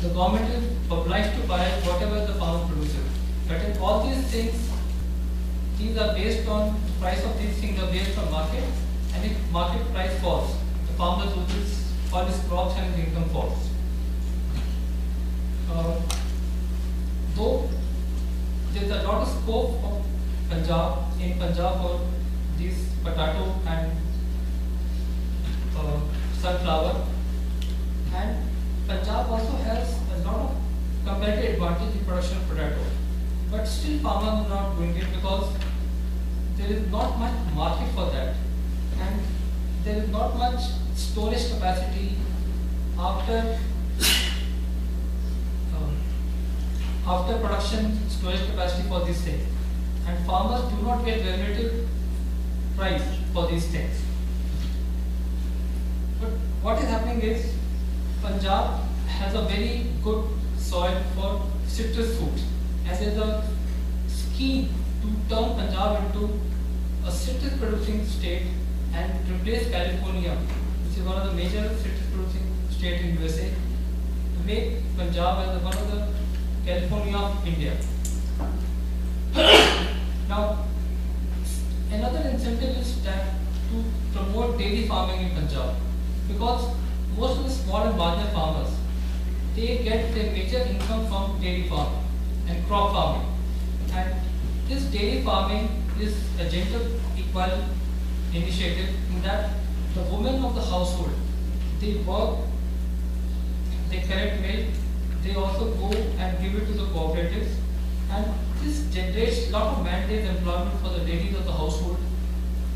the government is obliged to buy whatever the farmer produces. But in all these things, these are based on the price of these things are based on market, and if market price falls, the farmer loses all his crops and his income falls. Though there is a lot of scope of Punjab for these potato and sunflower, and Punjab also has a lot of competitive advantage in production of potato, but still farmers are not doing it because there is not much market for that, and there is not much storage capacity after production storage capacity for these things, and farmers do not get relative price for these things. But what is happening is Punjab has a very good soil for citrus fruits, and there is a scheme to turn Punjab into a citrus producing state and replace California, which is one of the major citrus producing states in USA, to make Punjab as one of the California of India. Now, another incentive is that to promote dairy farming in Punjab, because most of the small and marginal farmers, they get their major income from dairy farming and crop farming, and this dairy farming is a gender equal initiative in that the women of the household, they work, they collect milk, they also go and give it to the cooperatives, and this generates a lot of man-day employment for the ladies of the household,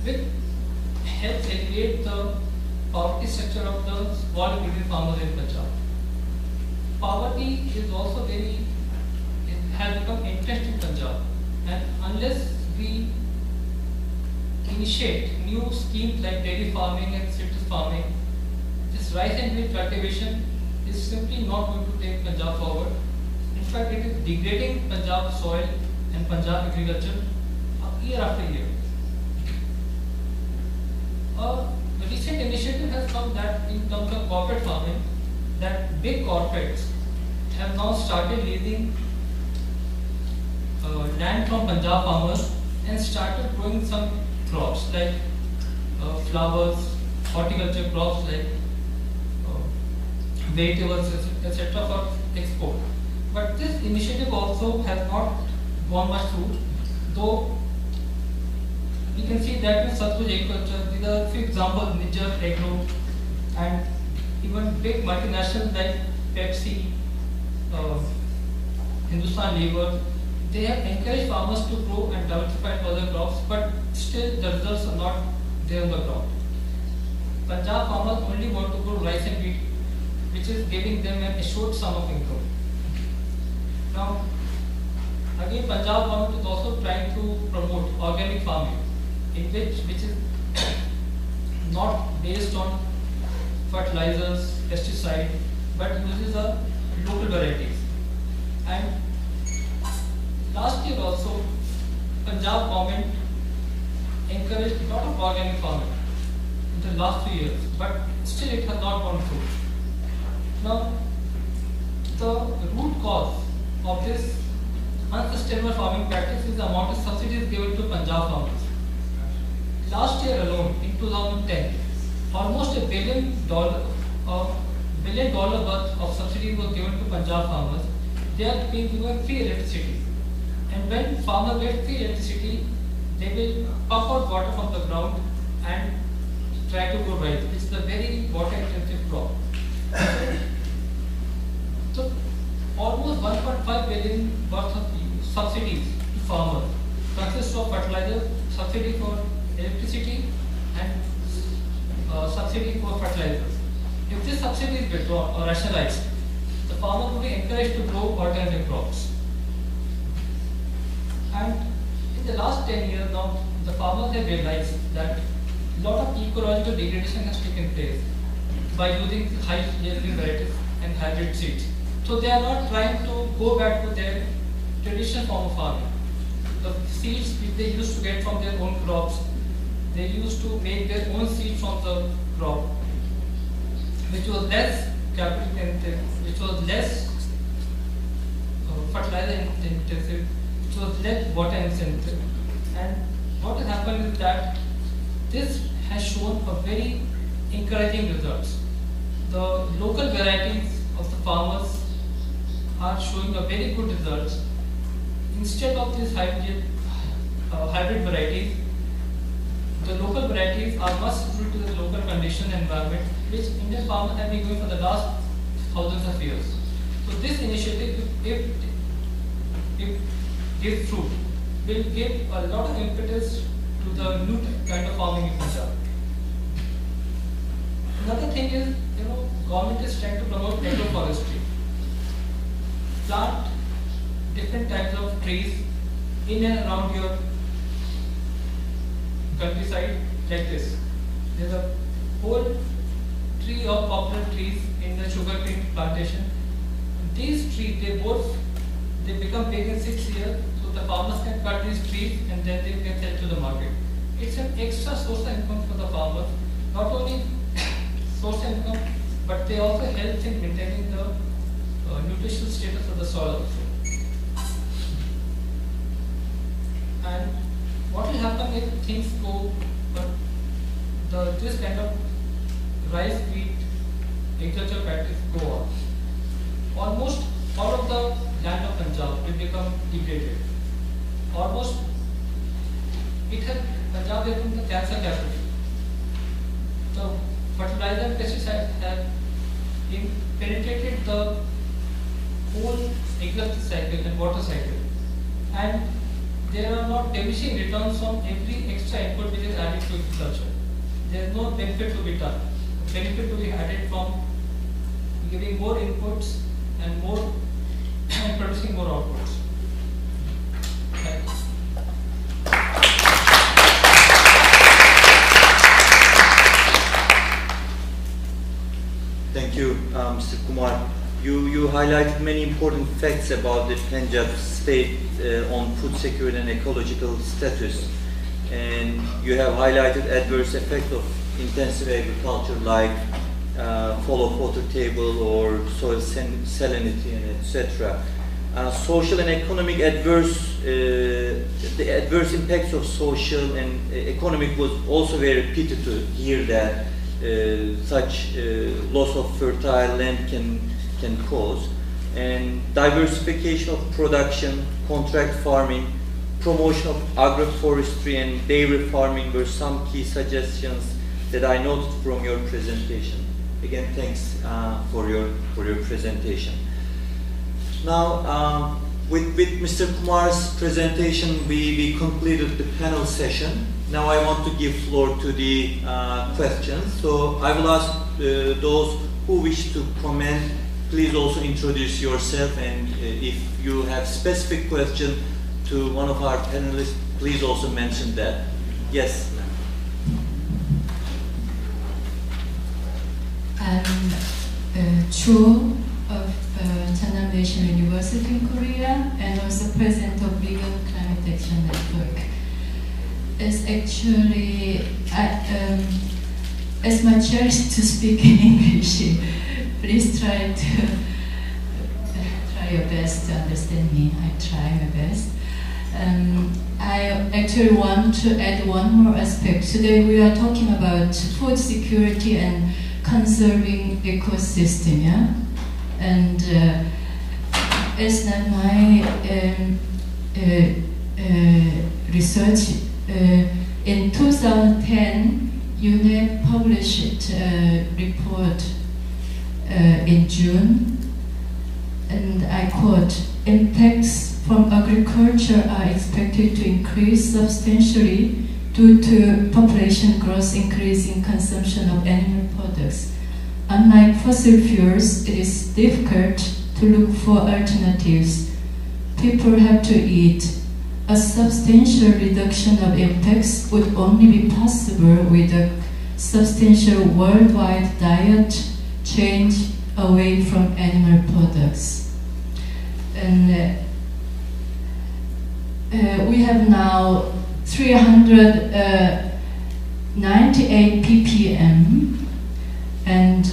which helps alleviate the poverty structure of the small and medium farmers in Punjab. Poverty is also has become entrenched in Punjab, and unless we initiate new schemes like dairy farming and citrus farming, this rice and wheat cultivation is simply not going to take Punjab forward. In fact, it is degrading Punjab soil and Punjab agriculture year after year. A recent initiative has come that in terms of corporate farming, that big corporates have now started leasing land from Punjab farmers and started growing some crops like flowers, horticulture crops like vegetables, etc. for export. But this initiative also has not gone much through, though we can see that with Satluj agriculture, these are few examples, Niger Agro, and even big multinationals like Pepsi, Hindustan Lever, they have encouraged farmers to grow and diversify other crops, but still the results are not there on the ground. Punjab farmers only want to grow rice and wheat, which is giving them an assured sum of income. Now, again, Punjab government is also trying to promote organic farming, which is not based on fertilizers, pesticide, but uses local varieties. And last year also, Punjab government encouraged a lot of organic farming in the last 2 years, but still it has not gone through. Now, the root cause of this unsustainable farming practice is the amount of subsidies given to Punjab farmers. Last year alone, in 2010, almost $1 billion worth of subsidies was given to Punjab farmers. They are being given free electricity. And when farmers get free electricity, they will pump out water from the ground and try to grow rice, which is a very water intensive crop. So almost 1.5 billion worth of subsidies to farmers consists of fertilizer, subsidy for electricity, and subsidy for fertilizers. If this subsidy is withdrawn or rationalized, the farmer will be encouraged to grow alternative crops. And in the last 10 years now, the farmers have realized that a lot of ecological degradation has taken place by using high yielding varieties and hybrid seeds. So they are not trying to go back to their traditional form of farming. The seeds which they used to get from their own crops, they used to make their own seed from the crop, which was less capital intensive, which was less fertilizer intensive, which was less water intensive. And what has happened is that this has shown a very encouraging results. The local varieties of the farmers are showing a very good results. Instead of these hybrid varieties, the local varieties are much suited to the local condition and environment, which Indian farmers have been doing for the last thousands of years. So this initiative, if gives fruit, will give a lot of impetus to the new kind of farming in Punjab. Another thing is, government is trying to promote agroforestry. Plant different types of trees in and around your countryside like this. There's a whole tree of popular trees in the sugarcane plantation. These trees, they become big in 6 years, so the farmers can cut these trees and then they can sell to the market. It's an extra source of income for the farmers. Not only source of income, but they also help in maintaining the nutritional status of the soil also. And what will happen if things go, this kind of rice, wheat, agriculture practice go on? Almost all of the land of Punjab will become degraded. Almost, Punjab has become the cancer capital. The fertilizer and pesticides have penetrated the whole agriculture cycle and water cycle. And there are not diminishing returns on every extra input which is added to agriculture. There is no benefit to be done. Benefit to be added from giving more inputs and more and producing more outputs. Thanks. Thank you, Mr. Kumar. You highlighted many important facts about the Punjab state on food security and ecological status, and you have highlighted adverse effects of intensive agriculture like fall of water table or soil salinity and etc. Social and economic the adverse impacts of social and economic was also very pity to hear that such loss of fertile land can cause, and diversification of production, contract farming, promotion of agroforestry and dairy farming were some key suggestions that I noted from your presentation. Again, thanks for your presentation. Now, with Mr. Kumar's presentation, we concluded the panel session. Now I want to give floor to the questions. So I will ask those who wish to comment, please also introduce yourself, and if you have specific question to one of our panelists, please also mention that. Yes. I'm Cho of Channam National University in Korea and also president of Legal Climate Action Network. It's actually, as my cherish to speak in English, please try your best to understand me. I try my best. I actually want to add one more aspect. Today we are talking about food security and conserving ecosystem, yeah? And it's not my research. In 2010, UNEP published a report in June, and I quote, "Impacts from agriculture are expected to increase substantially due to population growth, increasing consumption of animal products. Unlike fossil fuels, it is difficult to look for alternatives. People have to eat. A substantial reduction of impacts would only be possible with a substantial worldwide diet change away from animal products." And we have now 398 ppm, and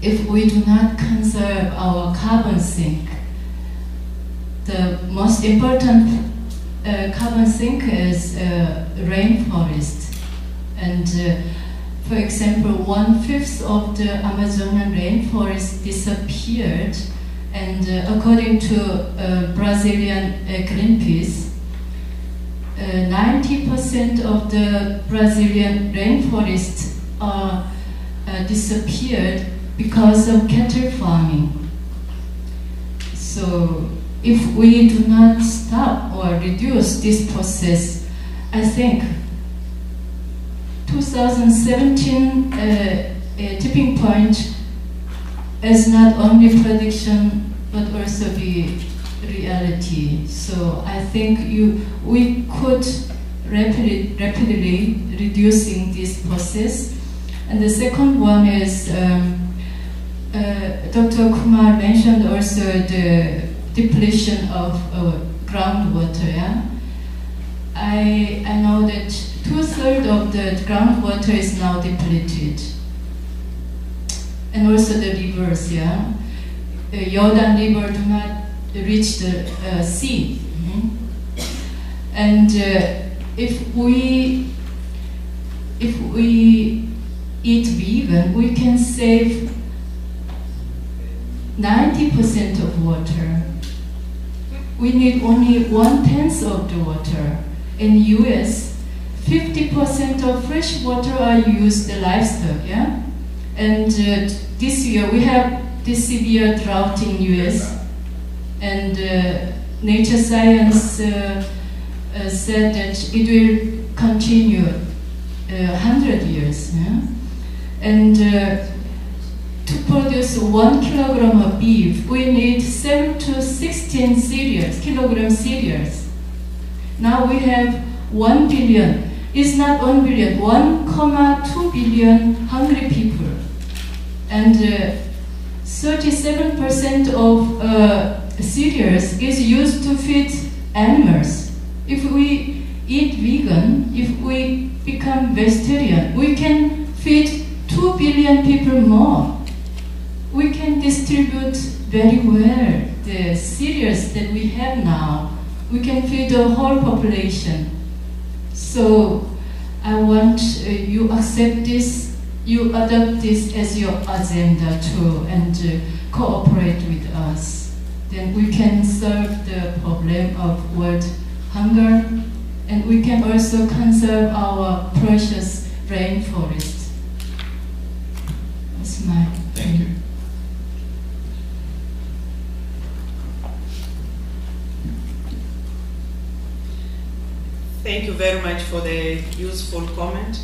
if we do not conserve our carbon sink, the most important carbon sink is rainforest. And for example, 1/5 of the Amazonian rainforest disappeared, and according to Brazilian Greenpeace, 90% of the Brazilian rainforest are disappeared because of cattle farming. So if we do not stop or reduce this process, I think 2017 tipping point is not only prediction but also the reality. So I think we could rapidly reducing this process. And the second one is Dr. Kumar mentioned also the depletion of groundwater. Yeah? I know that 2/3 of the groundwater is now depleted, and also the rivers. Yeah, Jordan River do not reach the sea, and if we eat vegan, we can save 90% of water. We need only 1/10 of the water. In US, 50% of fresh water are used the livestock, yeah? And this year we have this severe drought in US, and Nature Science said that it will continue 100 years, yeah? And to produce 1 kilogram of beef, we need 7 to 16 kilogram cereals. Now we have 1 billion. It's not 1 billion, 1,2 billion hungry people. And 37% of cereals is used to feed animals. If we eat vegan, if we become vegetarian, we can feed 2 billion people more. We can distribute very well the cereals that we have now. We can feed the whole population. So I want you accept this, you adopt this as your agenda too, and cooperate with us. Then we can solve the problem of world hunger, and we can also conserve our precious rainforest. That's my Thank you. Thank you very much for the useful comment.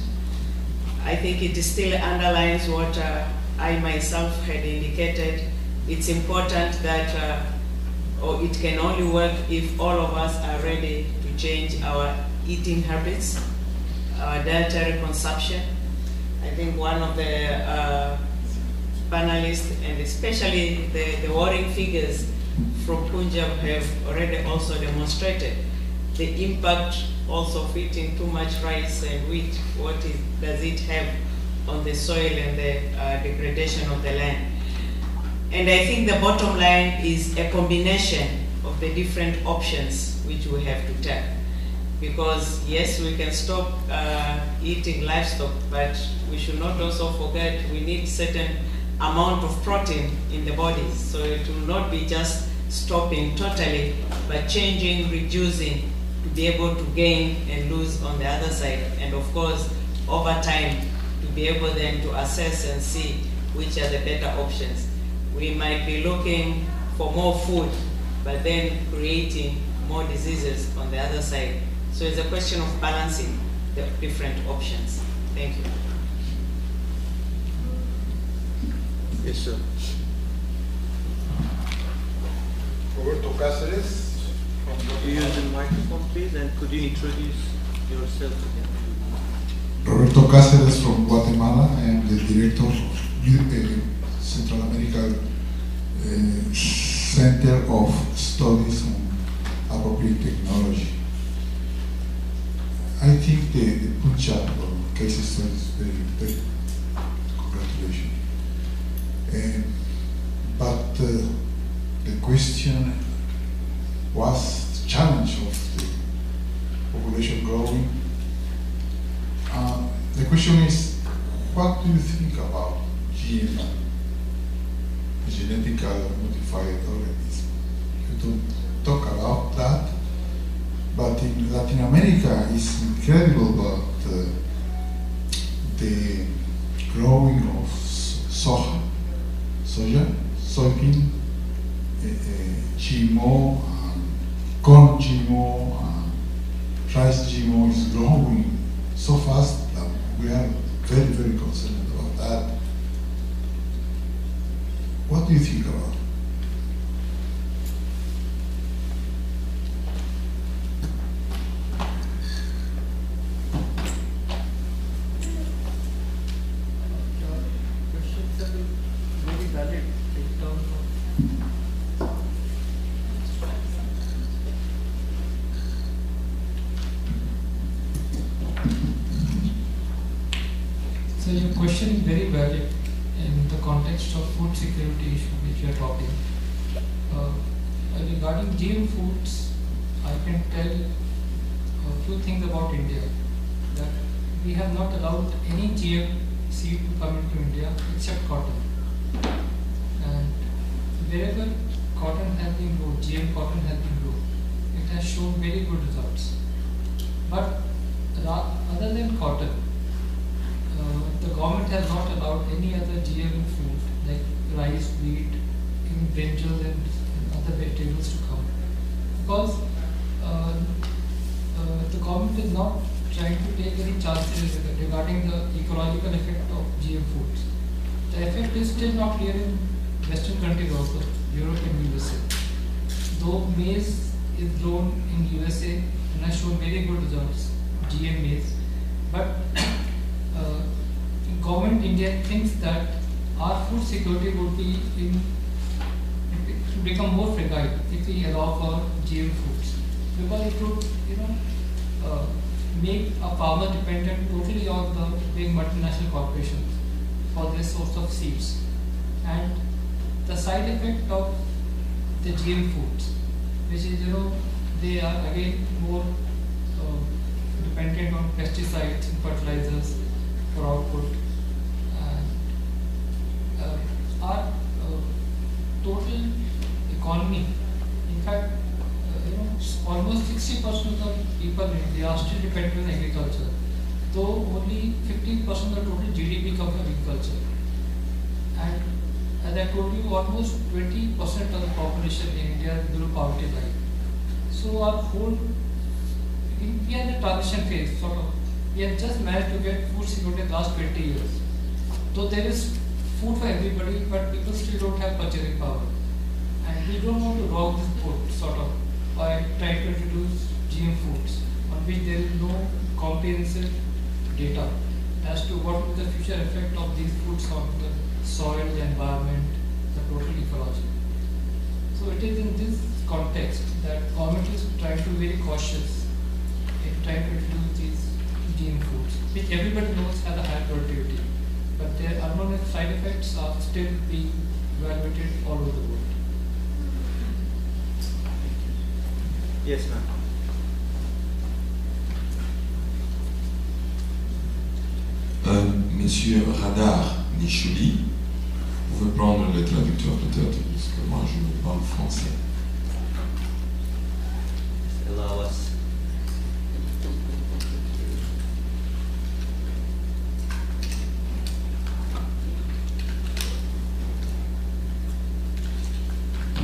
I think it still underlines what I myself had indicated. It's important that or it can only work if all of us are ready to change our eating habits, our dietary consumption. I think one of the panelists, and especially the worrying figures from Punjab, have already also demonstrated the impact also of eating too much rice and wheat. Does it have on the soil and the degradation of the land? And I think the bottom line is a combination of the different options which we have to take. Because yes, we can stop eating livestock, but we should not also forget we need certain amount of protein in the body. So it will not be just stopping totally, but changing, reducing, to be able to gain and lose on the other side. And of course, over time, to be able then to assess and see which are the better options. We might be looking for more food, but then creating more diseases on the other side. So it's a question of balancing the different options. Thank you. Yes, sir. Roberto Cáceres. Could you use the microphone, please, and could you introduce yourself again? Roberto Cáceres from Guatemala. I am the director of Central American Center of Studies on Appropriate Technology. I think the Punjab case study is very, very congratulations. But the question was the challenge of the population growing. The question is, what do you think about GMO, genetically modified organism? You don't talk about that, but in Latin America it's incredible about the growing of soja, soybean, GMO, corn GMO, rice GMO is growing so fast that we are very, very concerned about that. What do you think about it? So your question is very valid in the context of food security issue which we are talking. Regarding GM foods, I can tell a few things about India. That we have not allowed any GM seed to come into India except cotton. And wherever cotton has been grown, GM cotton has been grown, it has shown very good results. But other than cotton, the government has not allowed any other GM food like rice, wheat, even brinjals and other vegetables to come, because the government is not trying to take any chances regarding the ecological effect of GM foods. The effect is still not clear in Western countries also, Europe and USA. Though maize is grown in USA and has shown very good results, GM maize, but government India thinks that our food security would be become more fragile if we allow for GM foods, because it would, make a farmer dependent totally on the big multinational corporations for their source of seeds, and the side effect of the GM foods, which is they are again more dependent on pesticides and fertilizers for output. Our total economy, in fact, almost 60% of the people in India are still dependent on agriculture, though only 15% of the total GDP comes from agriculture. And as I told you, almost 20% of the population in India is below poverty line. So our whole, we are in a transition phase, sort of. We have just managed to get food security in the last 20 years. Though there is food for everybody, but people still don't have purchasing power. And we don't want to rock this boat, sort of, by trying to introduce GM foods, on which there is no comprehensive data as to what will be the future effect of these foods on the soil, the environment, the total ecology. So it is in this context that government is trying to be very cautious in trying to introduce these GM foods, which everybody knows have a high productivity, but their unknown side effects are still being evaluated all over the world. Yes, ma'am. Monsieur Radar Nichouli, vous pouvez prendre le traducteur peut-être, parce que moi je parle français. Allow us.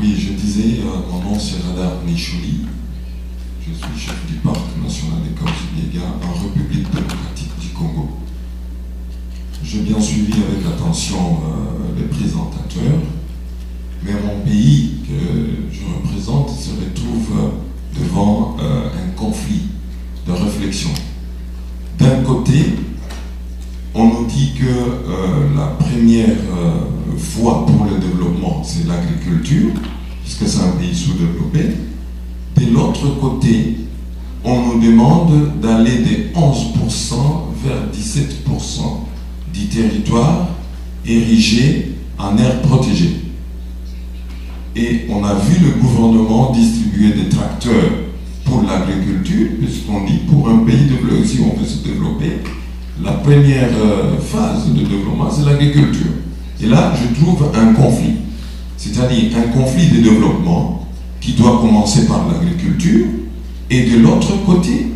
Oui, je disais, mon nom c'est Radar Nichouli. Je suis chef du parc national des Kaouzi-Biega en République démocratique du Congo. J'ai bien suivi avec attention les présentateurs, mais mon pays que je représente se retrouve devant un conflit de réflexion. D'un côté, on nous dit que la première voie pour le développement, c'est l'agriculture, puisque c'est un pays sous-développé. De l'autre côté, on nous demande d'aller de 11% vers 17% du territoire érigé en aire protégée. Et on a vu le gouvernement distribuer des tracteurs pour l'agriculture, puisqu'on dit pour un pays développé, si on veut se développer, la première phase de développement, c'est l'agriculture. Et là, je trouve un conflit, c'est-à-dire un conflit de développement qui doit commencer par l'agriculture, et de l'autre côté,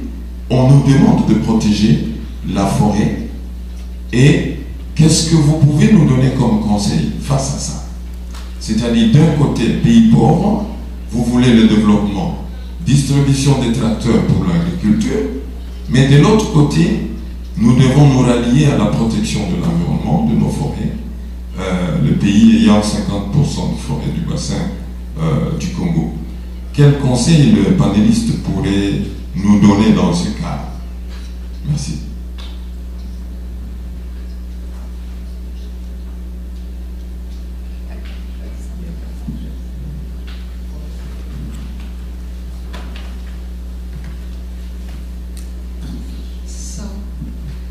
on nous demande de protéger la forêt. Et qu'est-ce que vous pouvez nous donner comme conseil face à ça? C'est-à-dire, d'un côté, pays pauvre, vous voulez le développement, distribution des tracteurs pour l'agriculture, mais de l'autre côté, nous devons nous rallier à la protection de l'environnement, de nos forêts, le pays ayant 50% de forêts du bassin du Congo. Quel conseil le panéliste pourrait nous donner dans ce cas? Merci.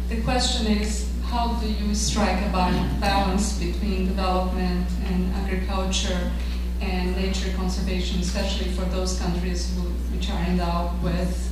The question is, how do you strike a balance between development and agriculture and nature conservation, especially for those countries which are endowed with